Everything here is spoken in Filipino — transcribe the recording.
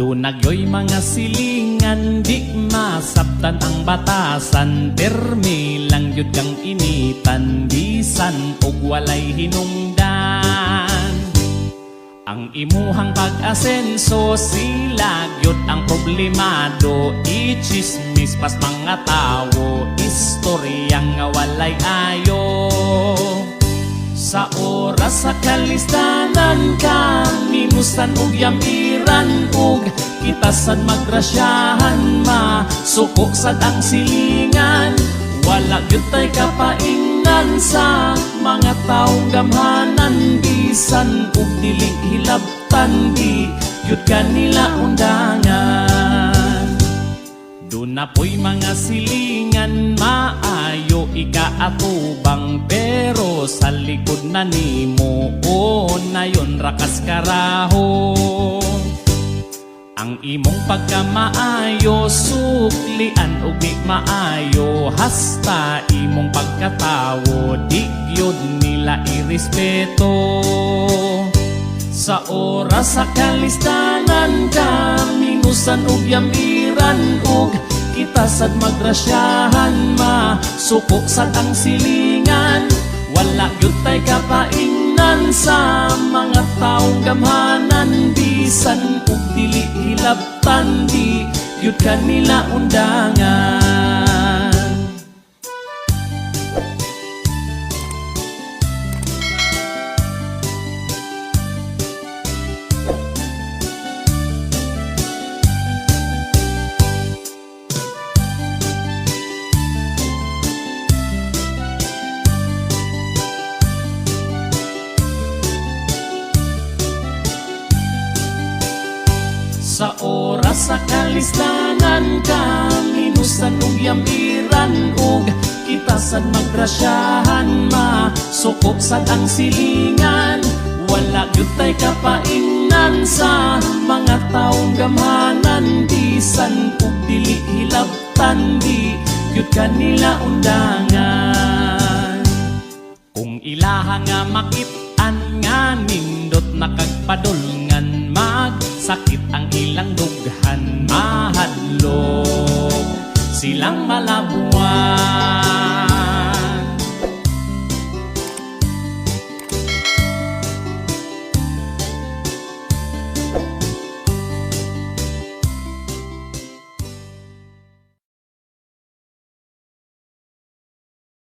Dunagyoy mga silingan, di masaptan ang batasan. Permi lang yun kang initan, bisan og walay hinungdan. Ang imuhang pag-asenso, sila gyud ang problemado. Ichismis pas mga tao, istoryang nga walay ayo. Sa oras sa kalistanan ka, minusan ug yamiran ug kitasan magrasyahan, masuko sad ang silingan. Wala gyud tay kapaingnan sa mga taong gamhanan, bisan ug dili hilabtan, di gyud kanila undangan. Doon na po'y mga silingan, maayo ikaatubang, pero sa likod na nimo o na yon rakas karaho. Ang imong pagkamaayo, suklian ug di maayo, hasta imong pagkatawo, di gyud nila irespeto. Sa oras sa kalistanan ka, minusan ug yamiran ug kitasad magrasyahan, masuko sad ang silingan. Wala gyud tay kapaingnan sa mga taong gamhanan, bisan ug dili hilabtan, di gyud kanila undangan. Sa oras sa kalistanan ka, minusan ug yamiran ug kitasan magrasyahan, masuko sad ang silingan. Wala gyud tay kapaingnan sa mga taong gamhanan, bisan ug dili hilabtan, di gyud kanila undangan. Kung ilaha nga makit-an nga nindot nakagpadulngan, magsakit ang ilang dughan, mahadlok silang malabuan.